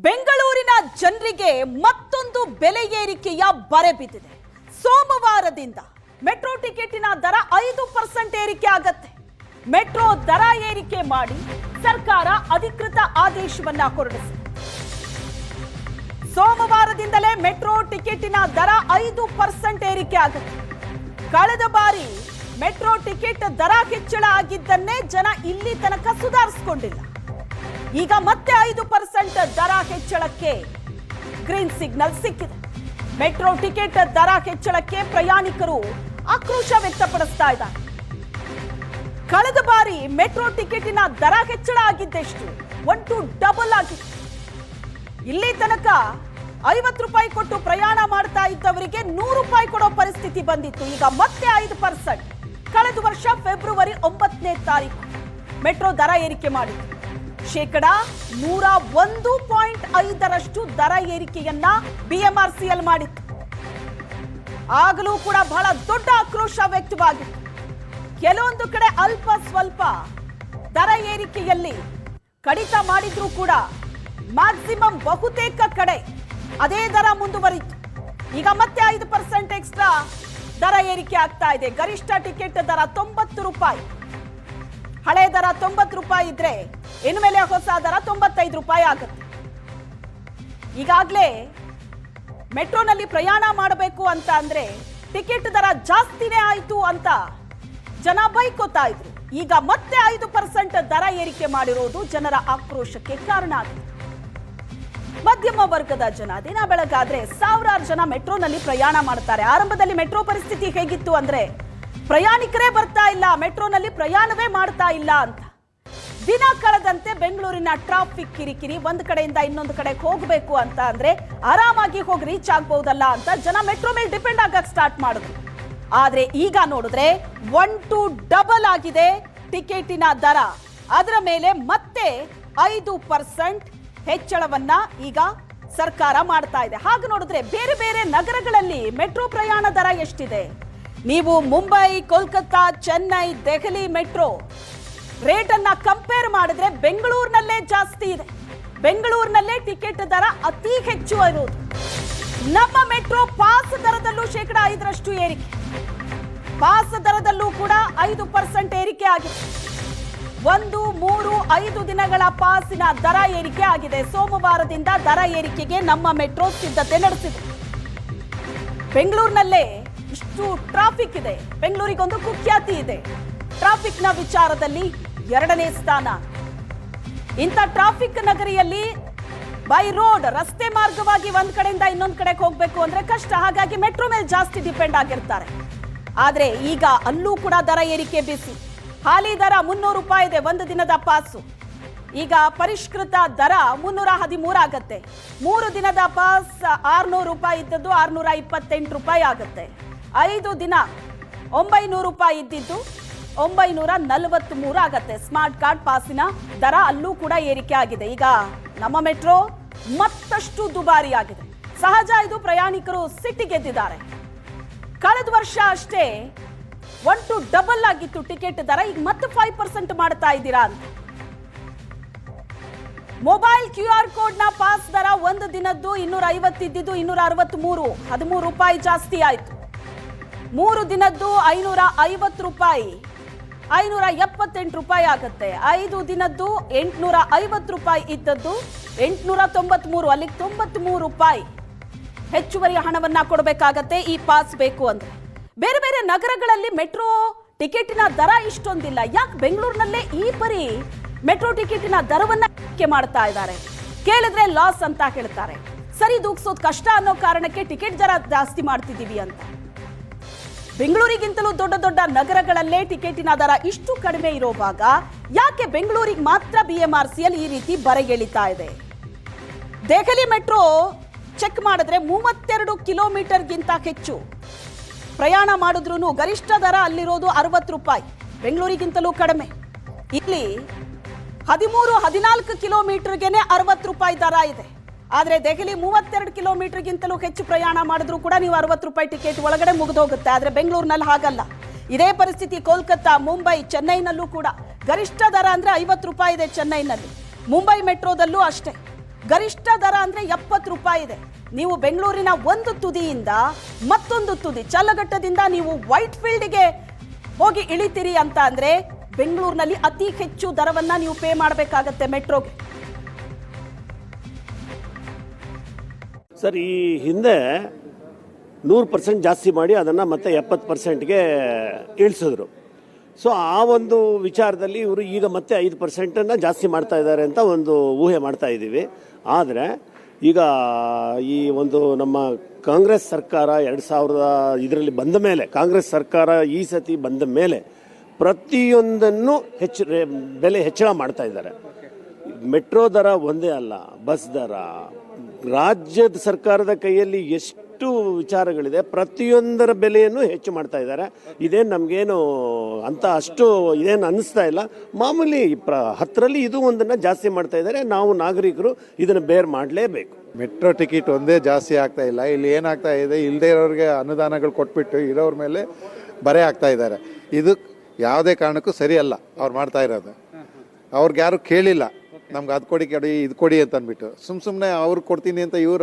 ಬೆಂಗಳೂರಿನ ಜನರಿಗೆ ಮತ್ತೊಂದು ಬೆಲೆ ಏರಿಕೆಯ ಬರೆ ಬಿದ್ದಿದೆ. ಸೋಮವಾರದಿಂದ ಮೆಟ್ರೋ ಟಿಕೆಟಿನ ದರ 5% ಏರಿಕೆ ಆಗತ್ತೆ. ಮೆಟ್ರೋ ದರ ಏರಿಕೆ ಮಾಡಿ ಸರ್ಕಾರ ಅಧಿಕೃತ ಆದೇಶವನ್ನ ಹೊರಡಿಸಿದೆ. ಸೋಮವಾರದಿಂದಲೇ ಮೆಟ್ರೋ ಟಿಕೆಟಿನ ದರ 5% ಏರಿಕೆ ಆಗುತ್ತೆ. ಕಳೆದ ಬಾರಿ ಮೆಟ್ರೋ ಟಿಕೆಟ್ ದರ ಹೆಚ್ಚಳ ಆಗಿದ್ದನ್ನೇ ಜನ ಇಲ್ಲಿ ತನಕ ಸುಧಾರಿಸಿಕೊಂಡಿಲ್ಲ. ಈಗ ಮತ್ತೆ 5% ದರ ಹೆಚ್ಚಳಕ್ಕೆ ಗ್ರೀನ್ ಸಿಗ್ನಲ್ ಸಿಕ್ಕಿದೆ. ಮೆಟ್ರೋ ಟಿಕೆಟ್ ದರ ಹೆಚ್ಚಳಕ್ಕೆ ಪ್ರಯಾಣಿಕರು ಆಕ್ರೋಶ ವ್ಯಕ್ತಪಡಿಸ್ತಾ ಇದ್ದಾರೆ. ಕಳೆದ ಬಾರಿ ಮೆಟ್ರೋ ಟಿಕೆಟಿನ ದರ ಹೆಚ್ಚಳ ಆಗಿದ್ದೆಷ್ಟು? 1 to ಡಬಲ್ ಆಗಿತ್ತು. ಇಲ್ಲಿ ತನಕ 50 ರೂಪಾಯಿ ಕೊಟ್ಟು ಪ್ರಯಾಣ ಮಾಡ್ತಾ ಇದ್ದವರಿಗೆ 100 ರೂಪಾಯಿ ಕೊಡೋ ಪರಿಸ್ಥಿತಿ ಬಂದಿತ್ತು. ಈಗ ಮತ್ತೆ 5%. ಕಳೆದ ವರ್ಷ ಫೆಬ್ರವರಿ 9ನೇ ತಾರೀಕು ಮೆಟ್ರೋ ದರ ಏರಿಕೆ ಮಾಡಿತ್ತು. 101.5% ದರ ಏರಿಕೆಯನ್ನ ಬಿಎಂಆರ್ಸಿಎಲ್ ಮಾಡಿತ್ತು. ಆಗಲೂ ಕೂಡ ಬಹಳ ದೊಡ್ಡ ಆಕ್ರೋಶ ವ್ಯಕ್ತವಾಗಿತ್ತು. ಕೆಲವೊಂದು ಕಡೆ ಅಲ್ಪ ಸ್ವಲ್ಪ ದರ ಏರಿಕೆಯಲ್ಲಿ ಕಡಿತ ಮಾಡಿದ್ರೂ ಕೂಡ ಮ್ಯಾಕ್ಸಿಮಮ್ ಬಹುತೇಕ ಕಡೆ ಅದೇ ದರ ಮುಂದುವರಿತು. ಈಗ ಮತ್ತೆ 5% ಎಕ್ಸ್ಟ್ರಾ ದರ ಏರಿಕೆ ಆಗ್ತಾ ಇದೆ. ಗರಿಷ್ಠ ಟಿಕೆಟ್ ದರ 90 ರೂಪಾಯಿ. ಹಳೆ ದರ 90 ರೂಪಾಯಿ ಇದ್ರೆ ಇನ್ಮೇಲೆ ಹೊಸ ದರ 95 ರೂಪಾಯಿ ಆಗುತ್ತೆ. ಈಗಾಗಲೇ ಮೆಟ್ರೋನಲ್ಲಿ ಪ್ರಯಾಣ ಮಾಡಬೇಕು ಅಂತ ಅಂದ್ರೆ ಟಿಕೆಟ್ ದರ ಜಾಸ್ತಿನೇ ಆಯ್ತು ಅಂತ ಜನ ಬೈಕೋತಾ ಇದ್ರು. ಈಗ ಮತ್ತೆ 5% ದರ ಏರಿಕೆ ಮಾಡಿರೋದು ಜನರ ಆಕ್ರೋಶಕ್ಕೆ ಕಾರಣ ಆಗಿದೆ. ಮಧ್ಯಮ ವರ್ಗದ ಜನ ದಿನ ಬೆಳಗಾದ್ರೆ ಸಾವಿರಾರು ಜನ ಮೆಟ್ರೋನಲ್ಲಿ ಪ್ರಯಾಣ ಮಾಡ್ತಾರೆ. ಆರಂಭದಲ್ಲಿ ಮೆಟ್ರೋ ಪರಿಸ್ಥಿತಿ ಹೇಗಿತ್ತು ಅಂದ್ರೆ ಪ್ರಯಾಣಿಕರೇ ಬರ್ತಾ ಇಲ್ಲ, ಮೆಟ್ರೋನಲ್ಲಿ ಪ್ರಯಾಣವೇ ಮಾಡ್ತಾ ಇಲ್ಲ ಅಂತ. ದಿನ ಕಳೆದಂತೆ ಬೆಂಗಳೂರಿನ ಟ್ರಾಫಿಕ್ ಕಿರಿಕಿರಿ, ಒಂದ್ ಕಡೆಯಿಂದ ಇನ್ನೊಂದು ಕಡೆಗೆ ಹೋಗಬೇಕು ಅಂತ ಅಂದ್ರೆ ಆರಾಮಾಗಿ ಹೋಗಿ ರೀಚ್ ಆಗ್ಬಹುದಲ್ಲ ಅಂತ ಜನ ಮೆಟ್ರೋ ಮೇಲೆ ಡಿಪೆಂಡ್ ಆಗಕ್ಕೆ ಸ್ಟಾರ್ಟ್ ಮಾಡಿದ್ರು. ಆದ್ರೆ ಈಗ ನೋಡಿದ್ರೆ 1 to ಡಬಲ್ ಆಗಿದೆ ಟಿಕೆಟಿನ ದರ. ಅದರ ಮೇಲೆ ಮತ್ತೆ 5% ಹೆಚ್ಚಳವನ್ನ ಈಗ ಸರ್ಕಾರ ಮಾಡ್ತಾ ಇದೆ. ಹಾಗೆ ನೋಡಿದ್ರೆ ಬೇರೆ ಬೇರೆ ನಗರಗಳಲ್ಲಿ ಮೆಟ್ರೋ ಪ್ರಯಾಣ ದರ ಎಷ್ಟಿದೆ? ನೀವು ಮುಂಬೈ, ಕೋಲ್ಕತ್ತಾ, ಚೆನ್ನೈ, ದೆಹಲಿ ಮೆಟ್ರೋ ರೇಟ್ ಅನ್ನ ಕಂಪೇರ್ ಮಾಡಿದ್ರೆ ಬೆಂಗಳೂರಿನಲ್ಲೇ ಜಾಸ್ತಿ ಇದೆ. ಬೆಂಗಳೂರಿನಲ್ಲೇ ಟಿಕೆಟ್ ದರ ಅತಿ ಹೆಚ್ಚು ಇರುವುದು. ನಮ್ಮ ಮೆಟ್ರೋ ಪಾಸ್ ದರದಲ್ಲೂ 5% ಏರಿಕೆ. ಪಾಸ್ ದರದಲ್ಲೂ ಕೂಡ 5% ಏರಿಕೆ ಆಗಿದೆ. 1, 3, 5 ದಿನಗಳ ಪಾಸಿನ ದರ ಏರಿಕೆ ಆಗಿದೆ. ಸೋಮವಾರದಿಂದ ದರ ಏರಿಕೆಗೆ ನಮ್ಮ ಮೆಟ್ರೋ ಸಿದ್ಧತೆ ನಡೆಸಿದೆ. ಬೆಂಗಳೂರಿನಲ್ಲೇ ಇಷ್ಟು ಟ್ರಾಫಿಕ್ ಇದೆ. ಬೆಂಗಳೂರಿಗೊಂದು ಕುಖ್ಯಾತಿ ಇದೆ. ಟ್ರಾಫಿಕ್ ನ ವಿಚಾರದಲ್ಲಿ 2ನೇ ಸ್ಥಾನ. ಇಂಥ ಟ್ರಾಫಿಕ್ ನಗರಿಯಲ್ಲಿ ಬೈ ರೋಡ್, ರಸ್ತೆ ಮಾರ್ಗವಾಗಿ ಒಂದ್ ಕಡೆಯಿಂದ ಇನ್ನೊಂದ್ ಕಡೆಗೆ ಹೋಗ್ಬೇಕು ಅಂದ್ರೆ ಕಷ್ಟ. ಹಾಗಾಗಿ ಮೆಟ್ರೋ ಮೇಲೆ ಜಾಸ್ತಿ ಡಿಪೆಂಡ್ ಆಗಿರ್ತಾರೆ. ಆದ್ರೆ ಈಗ ಅಲ್ಲೂ ಕೂಡ ದರ ಏರಿಕೆ ಬಿಸಿ. ಹಾಲಿ ದರ 300 ರೂಪಾಯಿ ಇದೆ ಒಂದು ದಿನದ ಪಾಸು. ಈಗ ಪರಿಷ್ಕೃತ ದರ 313 ಆಗತ್ತೆ. 3 ದಿನದ ಪಾಸ್ 600 ರೂಪಾಯಿ ಇದ್ದದ್ದು 628 ರೂಪಾಯಿ ಆಗುತ್ತೆ. 5 ದಿನ 900 ರೂಪಾಯಿ ಇದ್ದಿದ್ದು 943 ಆಗತ್ತೆ. ಸ್ಮಾರ್ಟ್ ಕಾರ್ಡ್ ಪಾಸಿನ ದರ ಅಲ್ಲೂ ಕೂಡ ಏರಿಕೆ ಆಗಿದೆ. ಈಗ ನಮ್ಮ ಮೆಟ್ರೋ ಮತ್ತಷ್ಟು ದುಬಾರಿ ಆಗಿದೆ. ಸಹಜ, ಇದು ಪ್ರಯಾಣಿಕರು ಸಿಟ್ಟಿಗೆದ್ದಿದ್ದಾರೆ. ಕಳೆದ ವರ್ಷ ಅಷ್ಟೇ 1 to ಡಬಲ್ ಆಗಿತ್ತು ಟಿಕೆಟ್ ದರ. ಈಗ ಮತ್ತೆ 5% ಮಾಡ್ತಾ ಇದ್ದೀರಾ ಅಂತ. ಮೊಬೈಲ್ QR ಕೋಡ್ ನ ಪಾಸ್ ದರ ಒಂದು ದಿನದ್ದು 250 ಇದ್ದಿದ್ದು 263, 13 ರೂಪಾಯಿ ಜಾಸ್ತಿ ಆಯ್ತು. 3 ದಿನದ್ದು 550 ರೂಪಾಯಿ 578 ರೂಪಾಯಿ ಆಗುತ್ತೆ. 5 ದಿನದ್ದು 850 ರೂಪಾಯಿ ಇದ್ದದ್ದು 893, ಅಲ್ಲಿಗೆ 93 ರೂಪಾಯಿ ಹೆಚ್ಚುವರಿ ಹಣವನ್ನ ಕೊಡಬೇಕಾಗತ್ತೆ ಈ ಪಾಸ್ ಬೇಕು ಅಂದ್ರೆ. ಬೇರೆ ಬೇರೆ ನಗರಗಳಲ್ಲಿ ಮೆಟ್ರೋ ಟಿಕೆಟಿನ ದರ ಇಷ್ಟೊಂದಿಲ್ಲ. ಯಾಕೆ ಬೆಂಗಳೂರಿನಲ್ಲೇ ಈ ಪರಿ ಮೆಟ್ರೋ ಟಿಕೆಟಿನ ದರವನ್ನ ಮಾಡ್ತಾ ಇದ್ದಾರೆ? ಕೇಳಿದ್ರೆ ಲಾಸ್ ಅಂತ ಹೇಳ್ತಾರೆ. ಸರಿ ದೂಗ್ಸೋದು ಕಷ್ಟ ಅನ್ನೋ ಕಾರಣಕ್ಕೆ ಟಿಕೆಟ್ ದರ ಜಾಸ್ತಿ ಮಾಡ್ತಿದ್ದೀವಿ ಅಂತ. ಬೆಂಗಳೂರಿಗಿಂತಲೂ ದೊಡ್ಡ ದೊಡ್ಡ ನಗರಗಳಲ್ಲೇ ಟಿಕೆಟಿನ ದರ ಇಷ್ಟು ಕಡಿಮೆ ಇರೋವಾಗ ಯಾಕೆ ಬೆಂಗಳೂರಿಗೆ ಮಾತ್ರ ಬಿಎಂಆರ್ಸಿಎಲ್ ಈ ರೀತಿ ಬರೆಗೆಳಿತಾ ಇದೆ? ದೆಹಲಿ ಮೆಟ್ರೋ ಚೆಕ್ ಮಾಡಿದ್ರೆ 32 ಕಿಲೋಮೀಟರ್ಗಿಂತ ಹೆಚ್ಚು ಪ್ರಯಾಣ ಮಾಡಿದ್ರು ಗರಿಷ್ಠ ದರ ಅಲ್ಲಿರೋದು 60 ರೂಪಾಯಿ, ಬೆಂಗಳೂರಿಗಿಂತಲೂ ಕಡಿಮೆ. ಇಲ್ಲಿ 13-14 ಕಿಲೋಮೀಟರ್ಗೆನೆ 60 ರೂಪಾಯಿ ದರ ಇದೆ. ಆದ್ರೆ ದೆಹಲಿ 32 ಕಿಲೋಮೀಟರ್ಗಿಂತಲೂ ಹೆಚ್ಚು ಪ್ರಯಾಣ ಮಾಡಿದ್ರು ಕೂಡ ನೀವು 60 ರೂಪಾಯಿ ಟಿಕೆಟ್ ಒಳಗಡೆ ಮುಗಿದೋಗುತ್ತೆ. ಆದ್ರೆ ಬೆಂಗಳೂರಿನಲ್ಲಿ ಹಾಗಲ್ಲ. ಇದೇ ಪರಿಸ್ಥಿತಿ ಕೋಲ್ಕತ್ತಾ, ಮುಂಬೈ, ಚೆನ್ನೈನಲ್ಲೂ ಕೂಡ ಗರಿಷ್ಠ ದರ ಅಂದ್ರೆ 50 ರೂಪಾಯಿ ಇದೆ ಚೆನ್ನೈನಲ್ಲಿ. ಮುಂಬೈ ಮೆಟ್ರೋದಲ್ಲೂ ಅಷ್ಟೇ. ಗರಿಷ್ಠ ದರ ಅಂದ್ರೆ 70 ರೂಪಾಯಿ ಇದೆ. ನೀವು ಬೆಂಗಳೂರಿನ ಒಂದು ತುದಿಯಿಂದ ಮತ್ತೊಂದು ತುದಿ ಚಲ್ಲಘಟ್ಟದಿಂದ ನೀವು ವೈಟ್ ಫೀಲ್ಡ್ಗೆ ಹೋಗಿ ಇಳಿತೀರಿ ಅಂತ ಅಂದ್ರೆ ಬೆಂಗಳೂರಿನಲ್ಲಿ ಅತಿ ಹೆಚ್ಚು ದರವನ್ನ ನೀವು ಪೇ ಮಾಡಬೇಕಾಗತ್ತೆ ಮೆಟ್ರೋಗೆ. ಸರ್, ಈ ಹಿಂದೆ 100% ಜಾಸ್ತಿ ಮಾಡಿ ಅದನ್ನು ಮತ್ತೆ 70%ಗೆ ಇಳಿಸಿದ್ರು. ಸೊ ಆ ಒಂದು ವಿಚಾರದಲ್ಲಿ ಇವರು ಈಗ ಮತ್ತೆ 5% ಜಾಸ್ತಿ ಮಾಡ್ತಾ ಇದ್ದಾರೆ ಅಂತ ಒಂದು ಊಹೆ ಮಾಡ್ತಾ ಇದ್ದೀವಿ. ಆದರೆ ಈಗ ಈ ಒಂದು ನಮ್ಮ ಕಾಂಗ್ರೆಸ್ ಸರ್ಕಾರ 2000 ಬಂದ ಮೇಲೆ, ಕಾಂಗ್ರೆಸ್ ಸರ್ಕಾರ ಈ ಸತಿ ಬಂದ ಮೇಲೆ ಪ್ರತಿಯೊಂದನ್ನು ಬೆಲೆ ಹೆಚ್ಚಳ ಮಾಡ್ತಾ ಇದ್ದಾರೆ. ಮೆಟ್ರೋ ದರ ಒಂದೇ ಅಲ್ಲ, ಬಸ್ ದರ, ರಾಜ್ಯದ ಸರ್ಕಾರದ ಕೈಯಲ್ಲಿ ಎಷ್ಟು ವಿಚಾರಗಳಿದೆ, ಪ್ರತಿಯೊಂದರ ಬೆಲೆಯನ್ನು ಹೆಚ್ಚು ಮಾಡ್ತಾ ಇದ್ದಾರೆ. ಇದೇನು ನಮಗೇನು ಅಂತ ಅಷ್ಟು ಇದೇನು ಅನ್ನಿಸ್ತಾ ಇಲ್ಲ. ಮಾಮೂಲಿ 10ರಲ್ಲಿ ಇದು ಒಂದನ್ನು ಜಾಸ್ತಿ ಮಾಡ್ತಾ ಇದ್ದಾರೆ. ನಾವು ನಾಗರಿಕರು ಇದನ್ನು ಬೇರ್ ಮಾಡಲೇಬೇಕು. ಮೆಟ್ರೋ ಟಿಕೆಟ್ ಒಂದೇ ಜಾಸ್ತಿ ಆಗ್ತಾ ಇಲ್ಲ. ಇಲ್ಲಿ ಏನಾಗ್ತಾ ಇದೆ, ಇಲ್ಲದೇ ಇರೋರಿಗೆ ಅನುದಾನಗಳು ಕೊಟ್ಬಿಟ್ಟು ಇರೋರ ಮೇಲೆ ಬರೆ ಆಗ್ತಾ ಇದ್ದಾರೆ. ಇದು ಯಾವುದೇ ಕಾರಣಕ್ಕೂ ಸರಿ ಅಲ್ಲ ಅವ್ರು ಮಾಡ್ತಾ ಇರೋದು. ಅವ್ರಿಗೆ ಯಾರು ಕೇಳಿಲ್ಲ ನಮ್ಗೆ ಅದು ಕೊಡಿ ಇದು ಕೊಡಿ ಅಂತ ಅಂದ್ಬಿಟ್ಟು ಸುಮ್ಮನೆ ಅವ್ರು ಕೊಡ್ತೀನಿ ಅಂತ ಇವರ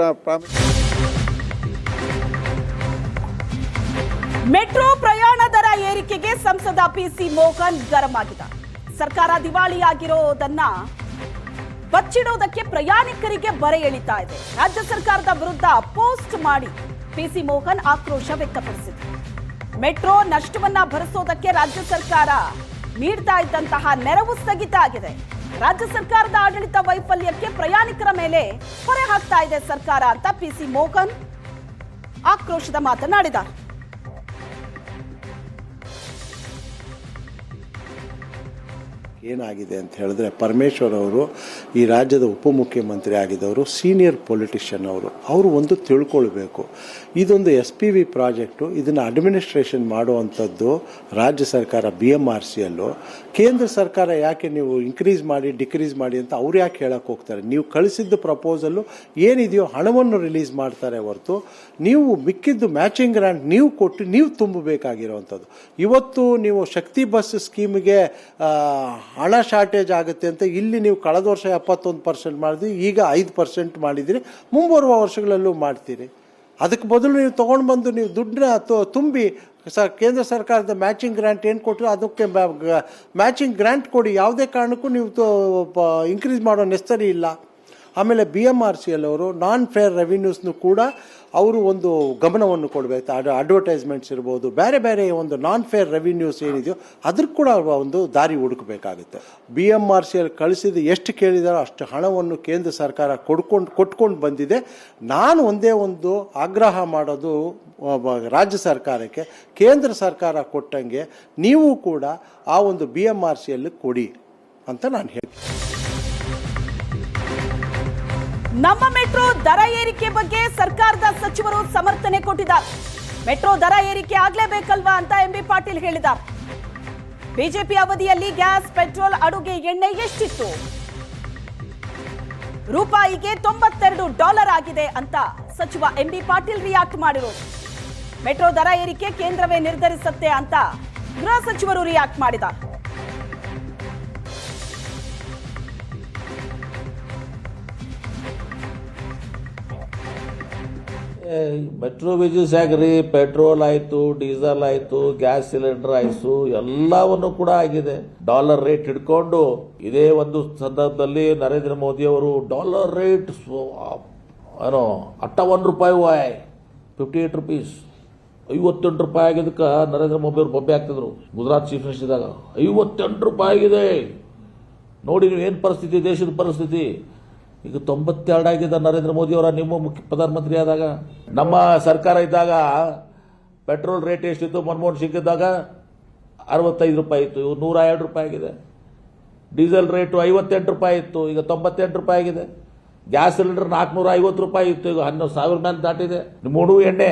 ಮೆಟ್ರೋ ಪ್ರಯಾಣ ದರ ಏರಿಕೆಗೆ ಸಂಸದ ಪಿಸಿ ಮೋಹನ್ ಗರಂ ಆಗಿದ್ದಾರೆ. ಸರ್ಕಾರ ದಿವಾಳಿಯಾಗಿರೋದನ್ನ ಬಚ್ಚಿಡೋದಕ್ಕೆ ಪ್ರಯಾಣಿಕರಿಗೆ ಬರೆ ಎಳಿತಾ ಇದೆ. ರಾಜ್ಯ ಸರ್ಕಾರದ ವಿರುದ್ಧ ಪೋಸ್ಟ್ ಮಾಡಿ ಪಿಸಿ ಮೋಹನ್ ಆಕ್ರೋಶ ವ್ಯಕ್ತಪಡಿಸಿದರು. ಮೆಟ್ರೋ ನಷ್ಟವನ್ನ ಭರಿಸೋದಕ್ಕೆ ರಾಜ್ಯ ಸರ್ಕಾರ ನೀಡ್ತಾ ಇದ್ದಂತಹ ನೆರವು ಸ್ಥಗಿತ ಆಗಿದೆ. ರಾಜ್ಯ ಸರ್ಕಾರದ ಆಡಳಿತ ವೈಫಲ್ಯಕ್ಕೆ ಪ್ರಯಾಣಿಕರ ಮೇಲೆ ಹೊರೆ ಹಾಕ್ತಾ ಇದೆ ಸರ್ಕಾರ ಅಂತ ಪಿಸಿ ಮೋಹನ್ ಆಕ್ರೋಶದ ಮಾತನಾಡಿದ್ದಾರೆ. ಏನಾಗಿದೆ ಅಂತ ಹೇಳಿದ್ರೆ, ಪರಮೇಶ್ವರ್ ಅವರು ಈ ರಾಜ್ಯದ ಉಪಮುಖ್ಯಮಂತ್ರಿ ಆಗಿದ್ದವರು, ಸೀನಿಯರ್ ಪೊಲಿಟಿಷಿಯನ್ ಅವರು ಒಂದು ತಿಳ್ಕೊಳ್ಬೇಕು. ಇದೊಂದು SPV ಪ್ರಾಜೆಕ್ಟು, ಇದನ್ನು ಅಡ್ಮಿನಿಸ್ಟ್ರೇಷನ್ ಮಾಡುವಂಥದ್ದು ರಾಜ್ಯ ಸರ್ಕಾರ BMRCಯಲ್ಲೂ. ಕೇಂದ್ರ ಸರ್ಕಾರ ಯಾಕೆ ನೀವು ಇನ್ಕ್ರೀಸ್ ಮಾಡಿ ಡಿಕ್ರೀಸ್ ಮಾಡಿ ಅಂತ ಅವ್ರು ಯಾಕೆ ಹೇಳಕ್ಕೆ ಹೋಗ್ತಾರೆ? ನೀವು ಕಳಿಸಿದ್ದು ಪ್ರಪೋಸಲ್ಲು ಏನಿದೆಯೋ ಹಣವನ್ನು ರಿಲೀಸ್ ಮಾಡ್ತಾರೆ ಹೊರತು ನೀವು ಮಿಕ್ಕಿದ್ದು ಮ್ಯಾಚಿಂಗ್ ಗ್ರಾಂಟ್ ನೀವು ಕೊಟ್ಟು ನೀವು ತುಂಬಬೇಕಾಗಿರುವಂಥದ್ದು. ಇವತ್ತು ನೀವು ಶಕ್ತಿ ಬಸ್ ಸ್ಕೀಮ್ಗೆ ಹಣ ಶಾರ್ಟೇಜ್ ಆಗುತ್ತೆ ಅಂತ ಇಲ್ಲಿ ನೀವು ಕಳೆದ ವರ್ಷ 71% ಮಾಡಿದ್ರಿ, ಈಗ 5% ಮಾಡಿದಿರಿ, ಮುಂಬರುವ ವರ್ಷಗಳಲ್ಲೂ ಮಾಡ್ತೀರಿ. ಅದಕ್ಕೆ ಬದಲು ನೀವು ತೊಗೊಂಡು ಬಂದು ನೀವು ದುಡ್ಡನ್ನ ತುಂಬಿ ಕೇಂದ್ರ ಸರ್ಕಾರದ ಮ್ಯಾಚಿಂಗ್ ಗ್ರಾಂಟ್ ಏನು ಕೊಟ್ಟರು ಅದಕ್ಕೆ ಮ್ಯಾಚಿಂಗ್ ಗ್ರಾಂಟ್ ಕೊಡಿ. ಯಾವುದೇ ಕಾರಣಕ್ಕೂ ನೀವು ಇನ್ಕ್ರೀಸ್ ಮಾಡೋ ನೆಸರಿ ಇಲ್ಲ. ಆಮೇಲೆ BMRCಯಲ್ಲವರು ನಾನ್ ಫೇರ್ ರೆವಿನ್ಯೂಸ್ನು ಕೂಡ ಅವರು ಒಂದು ಗಮನವನ್ನು ಕೊಡಬೇಕು. ಅಡ್ವರ್ಟೈಸ್ಮೆಂಟ್ಸ್ ಇರ್ಬೋದು, ಬೇರೆ ಬೇರೆ ಒಂದು ನಾನ್ ಫೇರ್ ರೆವಿನ್ಯೂಸ್ ಏನಿದೆಯೋ ಅದ್ರ ಕೂಡ ಒಂದು ದಾರಿ ಹುಡುಕಬೇಕಾಗುತ್ತೆ. BMRCಯಲ್ಲಿ ಕಳಿಸಿದ ಎಷ್ಟು ಕೇಳಿದಾರೋ ಅಷ್ಟು ಹಣವನ್ನು ಕೇಂದ್ರ ಸರ್ಕಾರ ಕೊಟ್ಕೊಂಡು ಬಂದಿದೆ. ನಾನು ಒಂದೇ ಒಂದು ಆಗ್ರಹ ಮಾಡೋದು ರಾಜ್ಯ ಸರ್ಕಾರಕ್ಕೆ, ಕೇಂದ್ರ ಸರ್ಕಾರ ಕೊಟ್ಟಂಗೆ ನೀವು ಕೂಡ ಆ ಒಂದು BMRCಯಲ್ಲಿ ಕೊಡಿ ಅಂತ ನಾನು ಹೇಳ್ತೀನಿ. ನಮ್ಮ ಮೆಟ್ರೋ ದರ ಏರಿಕೆ ಬಗ್ಗೆ ಸರ್ಕಾರದ ಸಚಿವರು ಸಮರ್ಥನೆ ಕೊಟ್ಟಿದ್ದಾರೆ. ಮೆಟ್ರೋ ದರ ಏರಿಕೆ ಆಗ್ಲೇಬೇಕಲ್ವಾ ಅಂತ MB ಪಾಟೀಲ್ ಹೇಳಿದ್ದಾರೆ. ಬಿಜೆಪಿ ಅವಧಿಯಲ್ಲಿ ಗ್ಯಾಸ್, ಪೆಟ್ರೋಲ್, ಅಡುಗೆ ಎಣ್ಣೆ ಎಷ್ಟಿತ್ತು? ರೂಪಾಯಿಗೆ $92 ಆಗಿದೆ ಅಂತ ಸಚಿವ MB ಪಾಟೀಲ್ ರಿಯಾಕ್ಟ್ ಮಾಡಿರೋದು. ಮೆಟ್ರೋ ದರ ಏರಿಕೆ ಕೇಂದ್ರವೇ ನಿರ್ಧರಿಸುತ್ತೆ ಅಂತ ಗೃಹ ಸಚಿವರು ರಿಯಾಕ್ಟ್ ಮಾಡಿದ್ದಾರೆ. ಮೆಟ್ರೋ ವೇಜಸ್ ಆಗ್ರಿ, ಪೆಟ್ರೋಲ್ ಆಯ್ತು, ಡೀಸೆಲ್ ಆಯ್ತು, ಗ್ಯಾಸ್ ಸಿಲಿಂಡರ್ ಆಯ್ತು, ಎಲ್ಲವನ್ನು ಕೂಡ ಆಗಿದೆ. ಡಾಲರ್ ರೇಟ್ ಹಿಡ್ಕೊಂಡು ಇದೇ ಒಂದು ಸಂದರ್ಭದಲ್ಲಿ ನರೇಂದ್ರ ಮೋದಿ ಅವರು ಡಾಲರ್ ರೇಟ್ ಏನೋ $1 ₹58, $58 ಆಗಿದ್ದಕ್ಕೆ ನರೇಂದ್ರ ಮೋದಿ ಅವರು ಬೊಬ್ಬೆ ಆಗ್ತಿದ್ರು. ಗುಜರಾತ್ ಚೀಫ್ ಮಿನಿಸ್ಟರ್ ಇದ್ದಾಗ $58 ಆಗಿದೆ ನೋಡಿ, ನೀವು ಏನು ಪರಿಸ್ಥಿತಿ, ದೇಶದ ಪರಿಸ್ಥಿತಿ. ಈಗ 92 ಆಗಿದೆ ನರೇಂದ್ರ ಮೋದಿ ಅವರ ನಿಮ್ಮ ಪ್ರಧಾನಮಂತ್ರಿ ಆದಾಗ. ನಮ್ಮ ಸರ್ಕಾರ ಇದ್ದಾಗ ಪೆಟ್ರೋಲ್ ರೇಟ್ ಎಷ್ಟಿತ್ತು? ಮನಮೋಹನ್ ಸಿಂಗ್ ಇದ್ದಾಗ ₹65 ಇತ್ತು, ಇವು ₹102 ಆಗಿದೆ. ಡೀಸೆಲ್ ರೇಟು ₹58 ಇತ್ತು, ಈಗ $98 ಆಗಿದೆ. ಗ್ಯಾಸ್ ಸಿಲಿಂಡರ್ ₹450 ಇತ್ತು, ಈಗ $11,000 ಮೇಲೆ ದಾಟಿದೆ. ಮೂಡು ಎಣ್ಣೆ,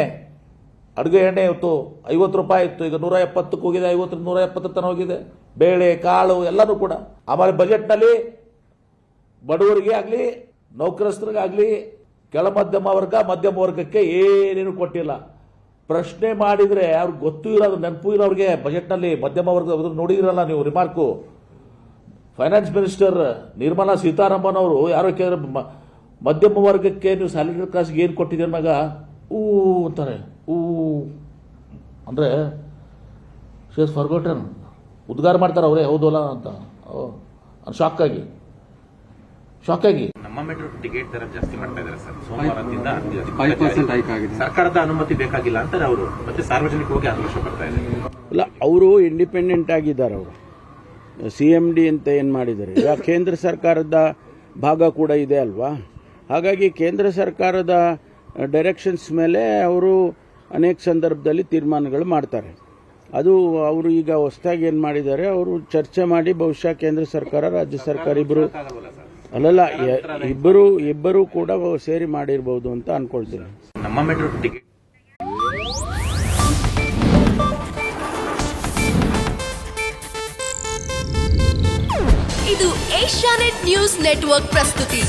ಅಡುಗೆ ಎಣ್ಣೆ ಇತ್ತು ₹50 ಇತ್ತು, ಈಗ 170ಕ್ಕೆ ಹೋಗಿದೆ, 50 170 ತನಕ ಹೋಗಿದೆ. ಬೇಳೆ, ಕಾಳು ಎಲ್ಲನೂ ಕೂಡ. ಆಮೇಲೆ ಬಜೆಟ್ನಲ್ಲಿ ಬಡವರಿಗೆ ಆಗಲಿ, ನೌಕರಸ್ಥರಿಗಾಗಲಿ, ಕೆಳ ಮಧ್ಯಮ ವರ್ಗಕ್ಕೆ ಏನೇನು ಕೊಟ್ಟಿಲ್ಲ. ಪ್ರಶ್ನೆ ಮಾಡಿದರೆ ಅವ್ರಿಗೆ ಗೊತ್ತೂ ಇರೋದು, ನೆನಪು ಇರೋರಿಗೆ ಬಜೆಟ್ನಲ್ಲಿ ಮಧ್ಯಮ ವರ್ಗ ನೋಡಿದಿರಲ್ಲ ನೀವು ರಿಮಾರ್ಕು. ಫೈನಾನ್ಸ್ ಮಿನಿಸ್ಟರ್ ನಿರ್ಮಲಾ ಸೀತಾರಾಮನ್ ಅವರು ಯಾರೋ ಕೇಳಿದ್ರೆ ಮಧ್ಯಮ ವರ್ಗಕ್ಕೆ ನೀವು ಸ್ಯಾಲರಿ ಕ್ಲಾಸ್ಗೆ ಏನು ಕೊಟ್ಟಿದ್ದೀರ ಮಗ ಊ ಅಂತಾರೆ. ಊ ಅಂದರೆ ಶೇಸ್ ಫಾರ್ಗೋಟನ್ ಉದ್ಗಾರ ಮಾಡ್ತಾರೆ ಅವರೇ ಹೌದಲ್ಲ ಅಂತ ಶಾಕಾಗಿ ನಮ್ಮ ಮೆಟ್ರೋ ಟಿಕೆಟ್ ದರ ಜಾಸ್ತಿ ಮಾಡ್ತಾ ಇದ್ದಾರೆ ಸರ್. ಸೋಮವಾರದಿಂದ 5% ಹೈಕ್ ಆಗಿದೆ. ಸರ್ಕಾರದ ಅನುಮತಿ ಬೇಕಾಗಿಲ್ಲ ಅಂತಾರೆ ಅವರು. ಮತ್ತೆ ಸಾರ್ವಜನಿಕವಾಗಿ ಆಕ್ರೋಶ ಬರ್ತಾ ಇದೆ. ಅಲ್ಲ, ಅವರು ಇಂಡಿಪೆಂಡೆಂಟ್ ಆಗಿದ್ದಾರೆ. ಅವರು CMD ಅಂತ ಏನು ಮಾಡಿದ್ದಾರೆ, ಈಗ ಕೇಂದ್ರ ಸರ್ಕಾರದ ಭಾಗ ಕೂಡ ಇದೆ ಅಲ್ವಾ. ಹಾಗಾಗಿ ಕೇಂದ್ರ ಸರ್ಕಾರದ ಡೈರೆಕ್ಷನ್ಸ್ ಮೇಲೆ ಅವರು ಅನೇಕ ಸಂದರ್ಭದಲ್ಲಿ ತೀರ್ಮಾನಗಳು ಮಾಡ್ತಾರೆ. ಅದು ಅವರು ಈಗ ಹೊಸದಾಗಿ ಏನು ಮಾಡಿದ್ದಾರೆ, ಅವರು ಚರ್ಚೆ ಮಾಡಿ ಬಹುಶಃ ಕೇಂದ್ರ ಸರ್ಕಾರ ರಾಜ್ಯ ಸರ್ಕಾರ ಅಲ್ಲಲ್ಲ ಇಬ್ಬರು ಕೂಡ ಸೇರಿ ಮಾಡಿರ್ಬೋದು ಅಂತ ಅನ್ಕೊಳ್ತೀನಿ. ನಮ್ಮ ಮೆಟ್ರೋ ಟಿಕೆಟ್ ಇದು ಏಷ್ಯಾನೆಟ್ ನ್ಯೂಸ್ ನೆಟ್ವರ್ಕ್ ಪ್ರಸ್ತುತಿ.